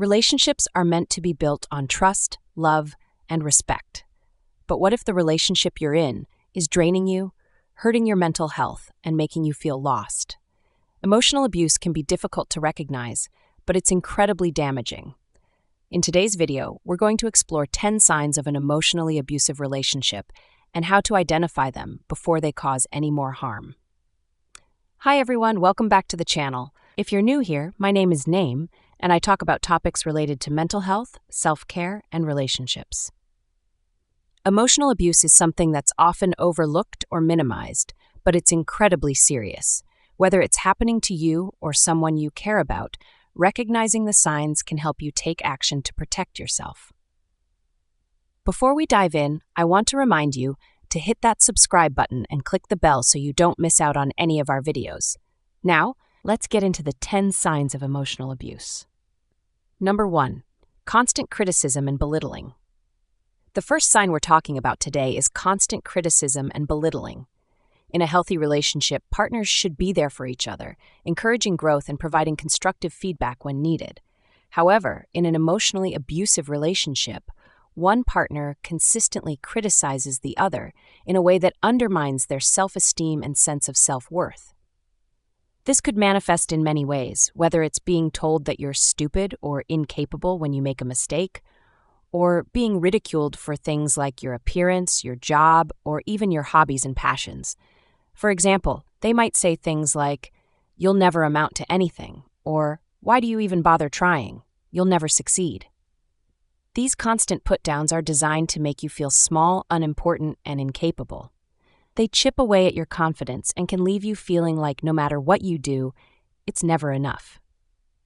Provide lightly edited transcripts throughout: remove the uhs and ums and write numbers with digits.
Relationships are meant to be built on trust, love, and respect. But what if the relationship you're in is draining you, hurting your mental health, and making you feel lost? Emotional abuse can be difficult to recognize, but it's incredibly damaging. In today's video, we're going to explore 10 signs of an emotionally abusive relationship and how to identify them before they cause any more harm. Hi everyone, welcome back to the channel. If you're new here, my name is Naim, and I talk about topics related to mental health, self-care, and relationships. Emotional abuse is something that's often overlooked or minimized, but it's incredibly serious. Whether it's happening to you or someone you care about, recognizing the signs can help you take action to protect yourself. Before we dive in, I want to remind you to hit that subscribe button and click the bell so you don't miss out on any of our videos. Now, let's get into the 10 signs of emotional abuse. Number 1. Constant criticism and belittling. The first sign we're talking about today is constant criticism and belittling. In a healthy relationship, partners should be there for each other, encouraging growth and providing constructive feedback when needed. However, in an emotionally abusive relationship, one partner consistently criticizes the other in a way that undermines their self-esteem and sense of self-worth. This could manifest in many ways, whether it's being told that you're stupid or incapable when you make a mistake, or being ridiculed for things like your appearance, your job, or even your hobbies and passions. For example, they might say things like, "You'll never amount to anything," or "Why do you even bother trying? You'll never succeed." These constant put-downs are designed to make you feel small, unimportant, and incapable. They chip away at your confidence and can leave you feeling like no matter what you do, it's never enough.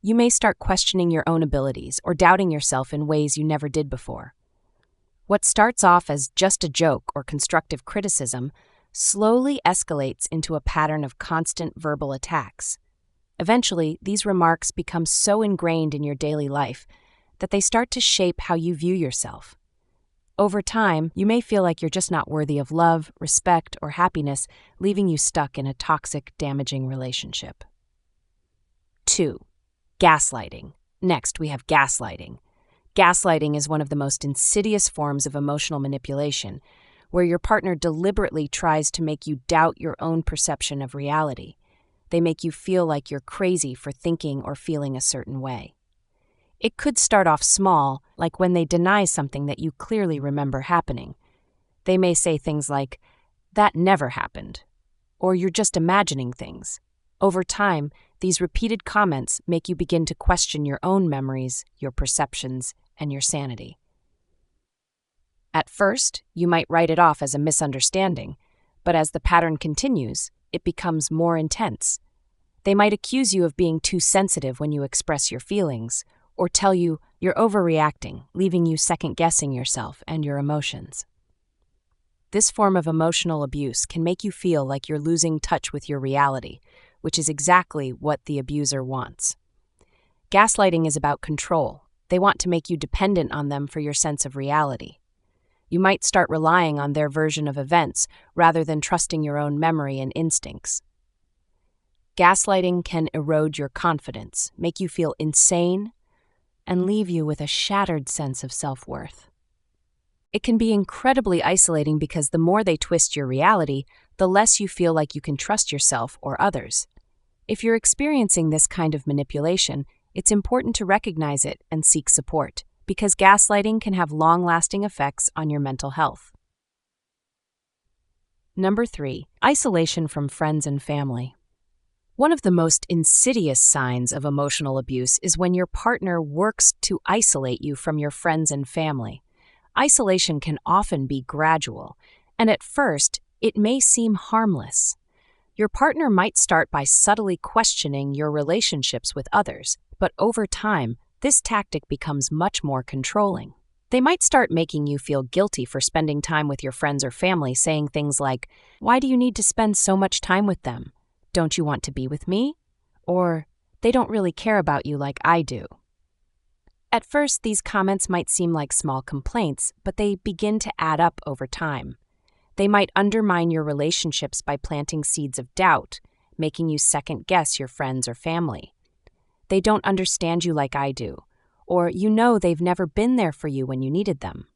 You may start questioning your own abilities or doubting yourself in ways you never did before. What starts off as just a joke or constructive criticism slowly escalates into a pattern of constant verbal attacks. Eventually, these remarks become so ingrained in your daily life that they start to shape how you view yourself. Over time, you may feel like you're just not worthy of love, respect, or happiness, leaving you stuck in a toxic, damaging relationship. 2. Gaslighting. Next, we have gaslighting. Gaslighting is one of the most insidious forms of emotional manipulation, where your partner deliberately tries to make you doubt your own perception of reality. They make you feel like you're crazy for thinking or feeling a certain way. It could start off small, like when they deny something that you clearly remember happening. They may say things like, "That never happened," or "You're just imagining things." Over time, these repeated comments make you begin to question your own memories, your perceptions, and your sanity. At first, you might write it off as a misunderstanding, but as the pattern continues, it becomes more intense. They might accuse you of being too sensitive when you express your feelings, or tell you you're overreacting, leaving you second-guessing yourself and your emotions. This form of emotional abuse can make you feel like you're losing touch with your reality, which is exactly what the abuser wants. Gaslighting is about control. They want to make you dependent on them for your sense of reality. You might start relying on their version of events rather than trusting your own memory and instincts. Gaslighting can erode your confidence, make you feel insane, and leave you with a shattered sense of self-worth. It can be incredibly isolating because the more they twist your reality, the less you feel like you can trust yourself or others. If you're experiencing this kind of manipulation, it's important to recognize it and seek support, because gaslighting can have long-lasting effects on your mental health. Number 3. Isolation from friends and family. One of the most insidious signs of emotional abuse is when your partner works to isolate you from your friends and family. Isolation can often be gradual, and at first, it may seem harmless. Your partner might start by subtly questioning your relationships with others, but over time, this tactic becomes much more controlling. They might start making you feel guilty for spending time with your friends or family, saying things like, "Why do you need to spend so much time with them? Don't you want to be with me?" Or, "They don't really care about you like I do." At first, these comments might seem like small complaints, but they begin to add up over time. They might undermine your relationships by planting seeds of doubt, making you second-guess your friends or family. "They don't understand you like I do," or you know they've never been there for you when you needed them.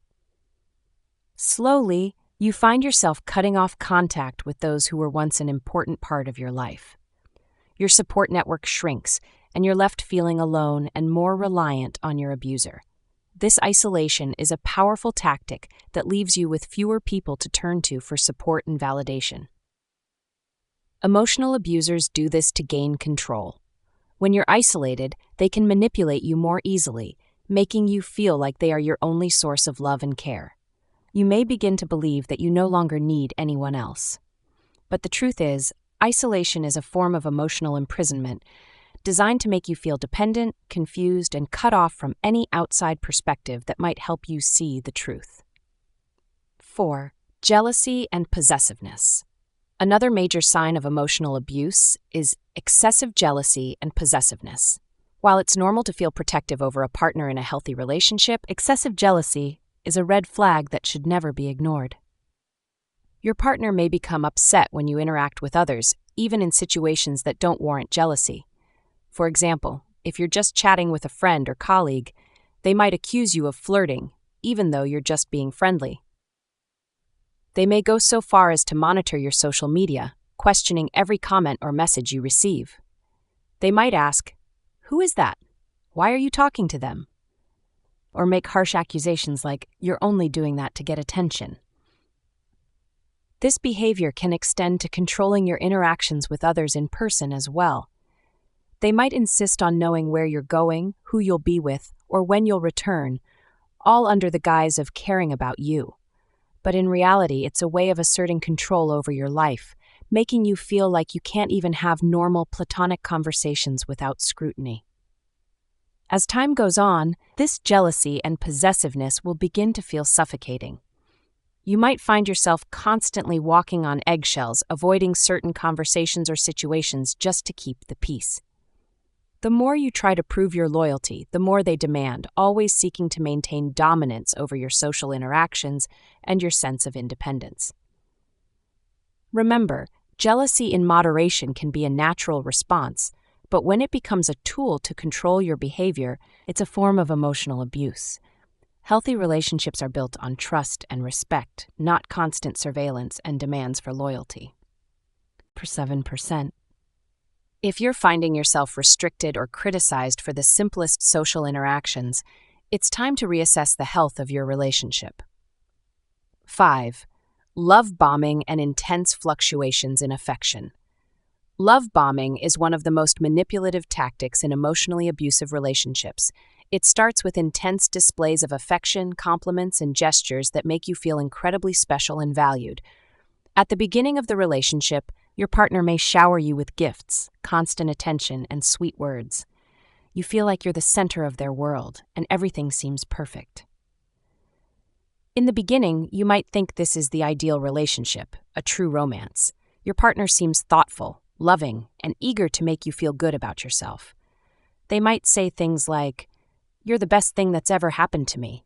Slowly, you find yourself cutting off contact with those who were once an important part of your life. Your support network shrinks, and you're left feeling alone and more reliant on your abuser. This isolation is a powerful tactic that leaves you with fewer people to turn to for support and validation. Emotional abusers do this to gain control. When you're isolated, they can manipulate you more easily, making you feel like they are your only source of love and care. You may begin to believe that you no longer need anyone else. But the truth is, isolation is a form of emotional imprisonment designed to make you feel dependent, confused, and cut off from any outside perspective that might help you see the truth. 4. Jealousy and possessiveness. Another major sign of emotional abuse is excessive jealousy and possessiveness. While it's normal to feel protective over a partner in a healthy relationship, excessive jealousy is a red flag that should never be ignored. Your partner may become upset when you interact with others, even in situations that don't warrant jealousy. For example, if you're just chatting with a friend or colleague, they might accuse you of flirting, even though you're just being friendly. They may go so far as to monitor your social media, questioning every comment or message you receive. They might ask, "Who is that? Why are you talking to them?" Or make harsh accusations like, "You're only doing that to get attention." This behavior can extend to controlling your interactions with others in person as well. They might insist on knowing where you're going, who you'll be with, or when you'll return, all under the guise of caring about you. But in reality, it's a way of asserting control over your life, making you feel like you can't even have normal platonic conversations without scrutiny. As time goes on, this jealousy and possessiveness will begin to feel suffocating. You might find yourself constantly walking on eggshells, avoiding certain conversations or situations just to keep the peace. The more you try to prove your loyalty, the more they demand, always seeking to maintain dominance over your social interactions and your sense of independence. Remember, jealousy in moderation can be a natural response, but when it becomes a tool to control your behavior, it's a form of emotional abuse. Healthy relationships are built on trust and respect, not constant surveillance and demands for loyalty. 7%. If you're finding yourself restricted or criticized for the simplest social interactions, it's time to reassess the health of your relationship. 5. Love bombing and intense fluctuations in affection. Love bombing is one of the most manipulative tactics in emotionally abusive relationships. It starts with intense displays of affection, compliments, and gestures that make you feel incredibly special and valued. At the beginning of the relationship, your partner may shower you with gifts, constant attention, and sweet words. You feel like you're the center of their world, and everything seems perfect. In the beginning, you might think this is the ideal relationship, a true romance. Your partner seems thoughtful, loving, and eager to make you feel good about yourself. They might say things like, "You're the best thing that's ever happened to me,"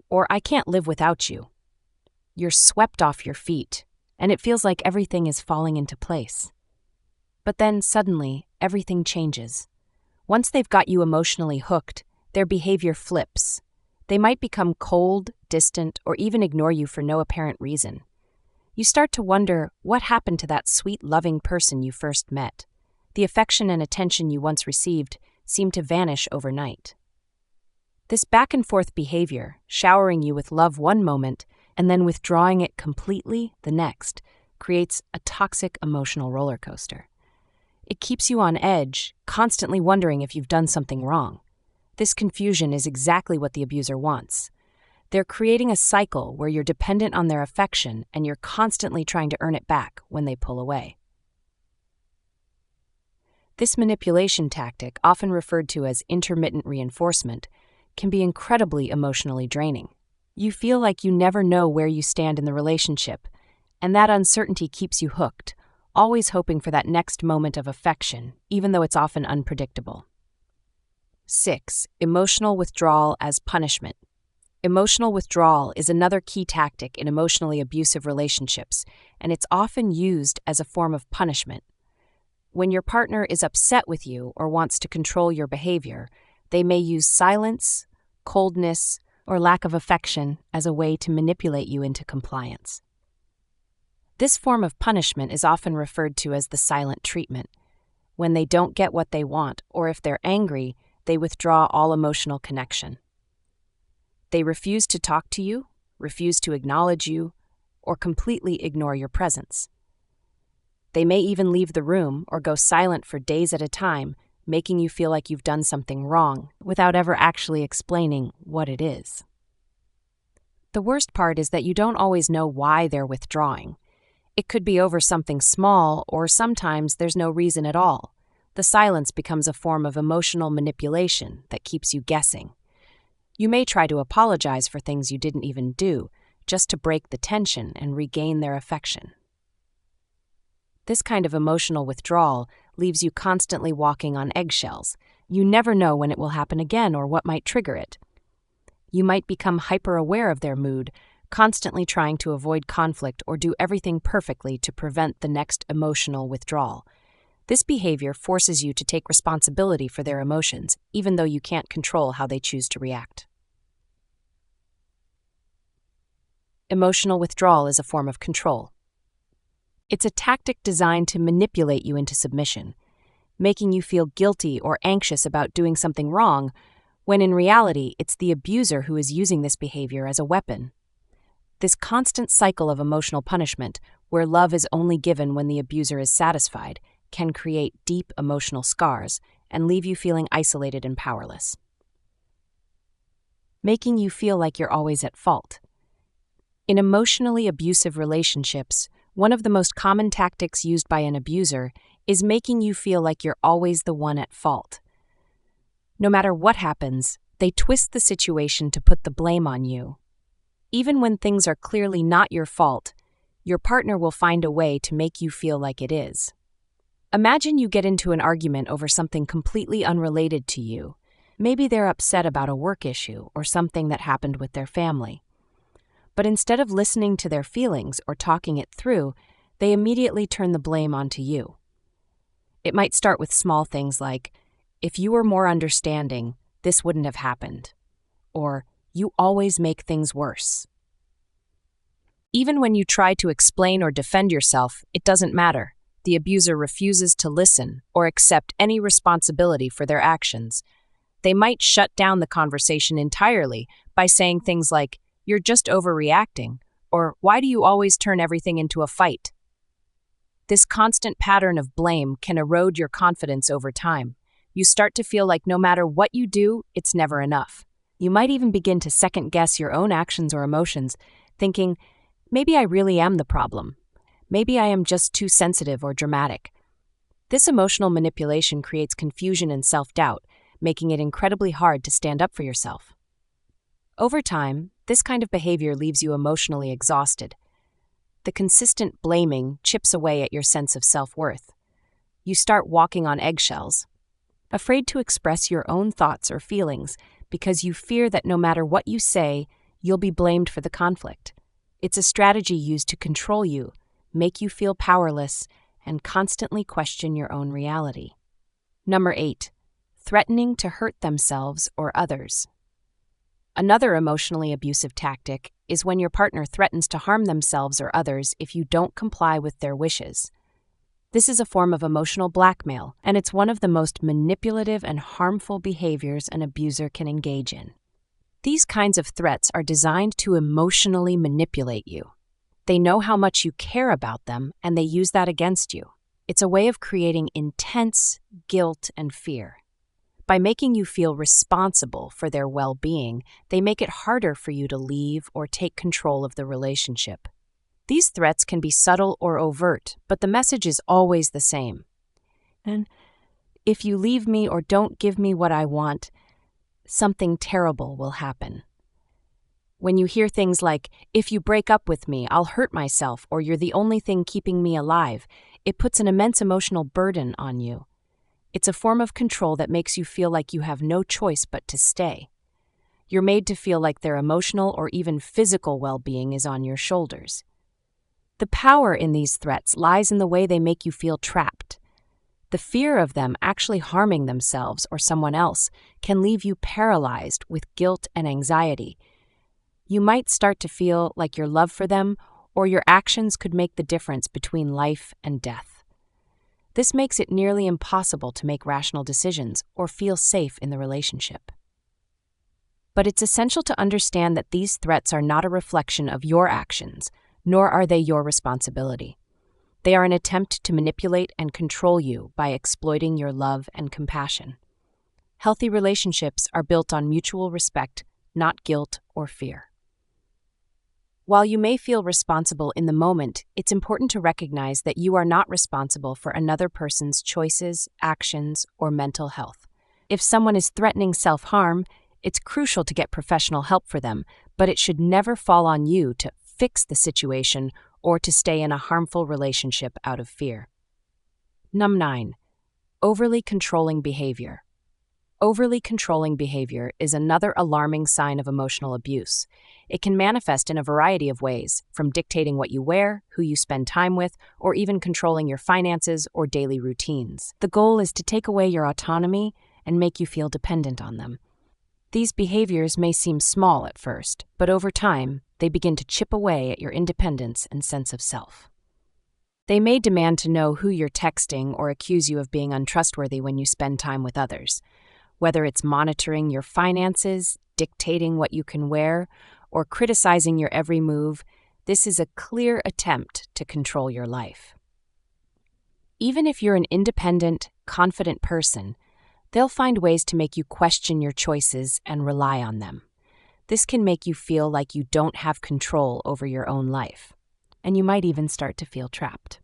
or "I can't live without you." You're swept off your feet, and it feels like everything is falling into place. But then, suddenly, everything changes. Once they've got you emotionally hooked, their behavior flips. They might become cold, distant, or even ignore you for no apparent reason. You start to wonder what happened to that sweet, loving person you first met. The affection and attention you once received seem to vanish overnight. This back-and-forth behavior, showering you with love one moment and then withdrawing it completely the next, creates a toxic emotional roller coaster. It keeps you on edge, constantly wondering if you've done something wrong. This confusion is exactly what the abuser wants. They're creating a cycle where you're dependent on their affection and you're constantly trying to earn it back when they pull away. This manipulation tactic, often referred to as intermittent reinforcement, can be incredibly emotionally draining. You feel like you never know where you stand in the relationship, and that uncertainty keeps you hooked, always hoping for that next moment of affection, even though it's often unpredictable. 6. Emotional withdrawal as punishment. Emotional withdrawal is another key tactic in emotionally abusive relationships, and it's often used as a form of punishment. When your partner is upset with you or wants to control your behavior, They may use silence, coldness, or lack of affection as a way to manipulate you into compliance. This form of punishment is often referred to as the silent treatment. When they don't get what they want, or if they're angry, they withdraw all emotional connection. They refuse to talk to you, refuse to acknowledge you, or completely ignore your presence. They may even leave the room or go silent for days at a time, making you feel like you've done something wrong without ever actually explaining what it is. The worst part is that you don't always know why they're withdrawing. It could be over something small, or sometimes there's no reason at all. The silence becomes a form of emotional manipulation that keeps you guessing. You may try to apologize for things you didn't even do, just to break the tension and regain their affection. This kind of emotional withdrawal leaves you constantly walking on eggshells. You never know when it will happen again or what might trigger it. You might become hyper-aware of their mood, constantly trying to avoid conflict or do everything perfectly to prevent the next emotional withdrawal. This behavior forces you to take responsibility for their emotions, even though you can't control how they choose to react. Emotional withdrawal is a form of control. It's a tactic designed to manipulate you into submission, making you feel guilty or anxious about doing something wrong, when in reality it's the abuser who is using this behavior as a weapon. This constant cycle of emotional punishment, where love is only given when the abuser is satisfied, can create deep emotional scars and leave you feeling isolated and powerless. Making you feel like you're always at fault. In emotionally abusive relationships, one of the most common tactics used by an abuser is making you feel like you're always the one at fault. No matter what happens, they twist the situation to put the blame on you. Even when things are clearly not your fault, your partner will find a way to make you feel like it is. Imagine you get into an argument over something completely unrelated to you. Maybe they're upset about a work issue or something that happened with their family. But instead of listening to their feelings or talking it through, they immediately turn the blame onto you. It might start with small things like, "If you were more understanding, this wouldn't have happened," or "You always make things worse." Even when you try to explain or defend yourself, it doesn't matter. The abuser refuses to listen or accept any responsibility for their actions. They might shut down the conversation entirely by saying things like, "You're just overreacting," or "Why do you always turn everything into a fight?" This constant pattern of blame can erode your confidence over time. You start to feel like no matter what you do, it's never enough. You might even begin to second-guess your own actions or emotions, thinking, "Maybe I really am the problem. Maybe I am just too sensitive or dramatic." This emotional manipulation creates confusion and self-doubt, making it incredibly hard to stand up for yourself. Over time, this kind of behavior leaves you emotionally exhausted. The consistent blaming chips away at your sense of self-worth. You start walking on eggshells, afraid to express your own thoughts or feelings because you fear that no matter what you say, you'll be blamed for the conflict. It's a strategy used to control you, make you feel powerless, and constantly question your own reality. Number 8, threatening to hurt themselves or others. Another emotionally abusive tactic is when your partner threatens to harm themselves or others if you don't comply with their wishes. This is a form of emotional blackmail, and it's one of the most manipulative and harmful behaviors an abuser can engage in. These kinds of threats are designed to emotionally manipulate you. They know how much you care about them, and they use that against you. It's a way of creating intense guilt and fear. By making you feel responsible for their well-being, they make it harder for you to leave or take control of the relationship. These threats can be subtle or overt, but the message is always the same. And if you leave me or don't give me what I want, something terrible will happen. When you hear things like, "If you break up with me, I'll hurt myself," or "You're the only thing keeping me alive," it puts an immense emotional burden on you. It's a form of control that makes you feel like you have no choice but to stay. You're made to feel like their emotional or even physical well-being is on your shoulders. The power in these threats lies in the way they make you feel trapped. The fear of them actually harming themselves or someone else can leave you paralyzed with guilt and anxiety. You might start to feel like your love for them or your actions could make the difference between life and death. This makes it nearly impossible to make rational decisions or feel safe in the relationship. But it's essential to understand that these threats are not a reflection of your actions, nor are they your responsibility. They are an attempt to manipulate and control you by exploiting your love and compassion. Healthy relationships are built on mutual respect, not guilt or fear. While you may feel responsible in the moment, it's important to recognize that you are not responsible for another person's choices, actions, or mental health. If someone is threatening self-harm, it's crucial to get professional help for them, but it should never fall on you to fix the situation or to stay in a harmful relationship out of fear. 9. Overly controlling behavior. Overly controlling behavior is another alarming sign of emotional abuse. It can manifest in a variety of ways, from dictating what you wear, who you spend time with, or even controlling your finances or daily routines. The goal is to take away your autonomy and make you feel dependent on them. These behaviors may seem small at first, but over time, they begin to chip away at your independence and sense of self. They may demand to know who you're texting or accuse you of being untrustworthy when you spend time with others. Whether it's monitoring your finances, dictating what you can wear, or criticizing your every move, this is a clear attempt to control your life. Even if you're an independent, confident person, they'll find ways to make you question your choices and rely on them. This can make you feel like you don't have control over your own life, and you might even start to feel trapped.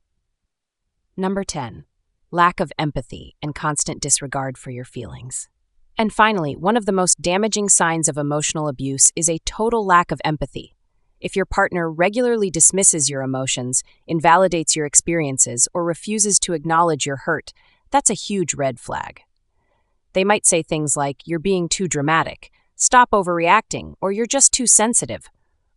10. Lack of empathy and constant disregard for your feelings. And finally, one of the most damaging signs of emotional abuse is a total lack of empathy. If your partner regularly dismisses your emotions, invalidates your experiences, or refuses to acknowledge your hurt, that's a huge red flag. They might say things like, "You're being too dramatic," "Stop overreacting," or "You're just too sensitive."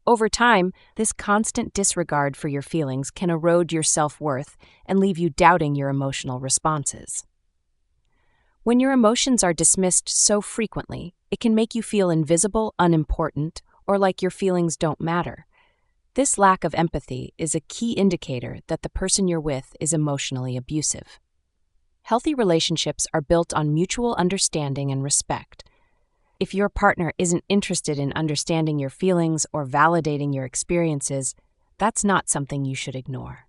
Over time, this constant disregard for your feelings can erode your self-worth and leave you doubting your emotional responses. When your emotions are dismissed so frequently, it can make you feel invisible, unimportant, or like your feelings don't matter. This lack of empathy is a key indicator that the person you're with is emotionally abusive. Healthy relationships are built on mutual understanding and respect. If your partner isn't interested in understanding your feelings or validating your experiences, that's not something you should ignore.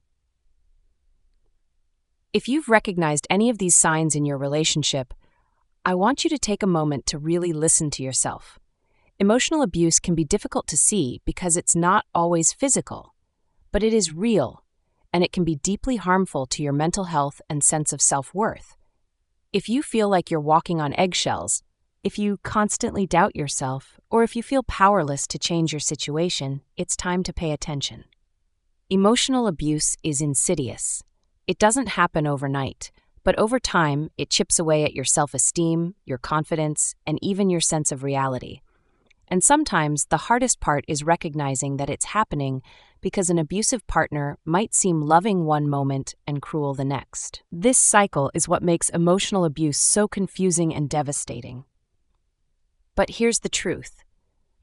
If you've recognized any of these signs in your relationship, I want you to take a moment to really listen to yourself. Emotional abuse can be difficult to see because it's not always physical, but it is real, and it can be deeply harmful to your mental health and sense of self-worth. If you feel like you're walking on eggshells, if you constantly doubt yourself, or if you feel powerless to change your situation, it's time to pay attention. Emotional abuse is insidious. It doesn't happen overnight, but over time, it chips away at your self-esteem, your confidence, and even your sense of reality. And sometimes the hardest part is recognizing that it's happening because an abusive partner might seem loving one moment and cruel the next. This cycle is what makes emotional abuse so confusing and devastating. But here's the truth.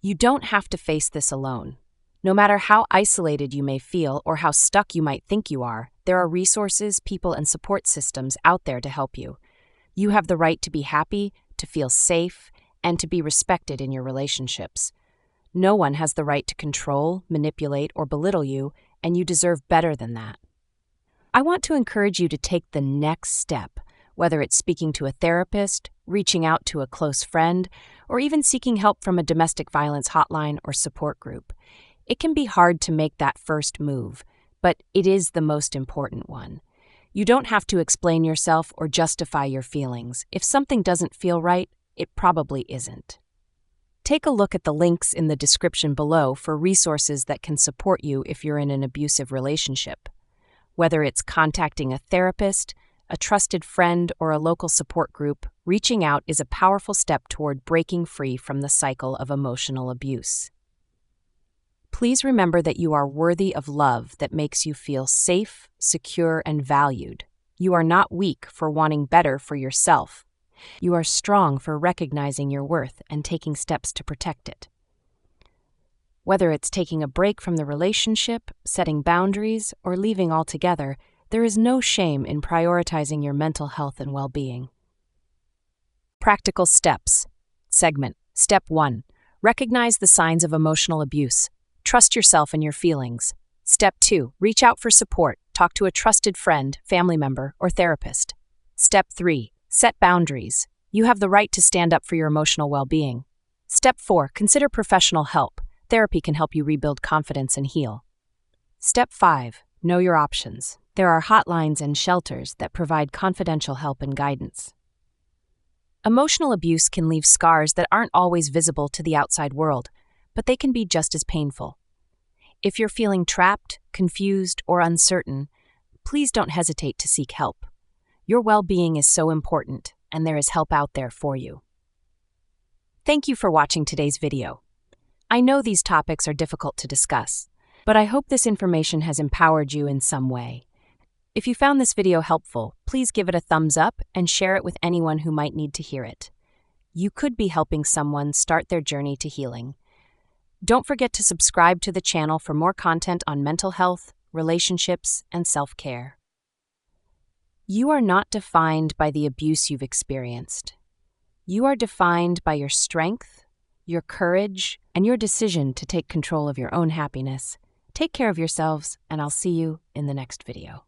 You don't have to face this alone. No matter how isolated you may feel or how stuck you might think you are, there are resources, people, and support systems out there to help you. You have the right to be happy, to feel safe, and to be respected in your relationships. No one has the right to control, manipulate, or belittle you, and you deserve better than that. I want to encourage you to take the next step, whether it's speaking to a therapist, reaching out to a close friend, or even seeking help from a domestic violence hotline or support group. It can be hard to make that first move, but it is the most important one. You don't have to explain yourself or justify your feelings. If something doesn't feel right, it probably isn't. Take a look at the links in the description below for resources that can support you if you're in an abusive relationship. Whether it's contacting a therapist, a trusted friend, or a local support group, reaching out is a powerful step toward breaking free from the cycle of emotional abuse. Please remember that you are worthy of love that makes you feel safe, secure, and valued. You are not weak for wanting better for yourself. You are strong for recognizing your worth and taking steps to protect it. Whether it's taking a break from the relationship, setting boundaries, or leaving altogether, there is no shame in prioritizing your mental health and well-being. Practical steps. Segment. Step 1. Recognize the signs of emotional abuse. Trust yourself and your feelings. Step 2. Reach out for support. Talk to a trusted friend, family member, or therapist. Step 3. Set boundaries. You have the right to stand up for your emotional well-being. Step 4. Consider professional help. Therapy can help you rebuild confidence and heal. Step 5. Know your options. There are hotlines and shelters that provide confidential help and guidance. Emotional abuse can leave scars that aren't always visible to the outside world, but they can be just as painful. If you're feeling trapped, confused, or uncertain, please don't hesitate to seek help. Your well-being is so important, and there is help out there for you. Thank you for watching today's video. I know these topics are difficult to discuss, but I hope this information has empowered you in some way. If you found this video helpful, please give it a thumbs up and share it with anyone who might need to hear it. You could be helping someone start their journey to healing. Don't forget to subscribe to the channel for more content on mental health, relationships, and self-care. You are not defined by the abuse you've experienced. You are defined by your strength, your courage, and your decision to take control of your own happiness. Take care of yourselves, and I'll see you in the next video.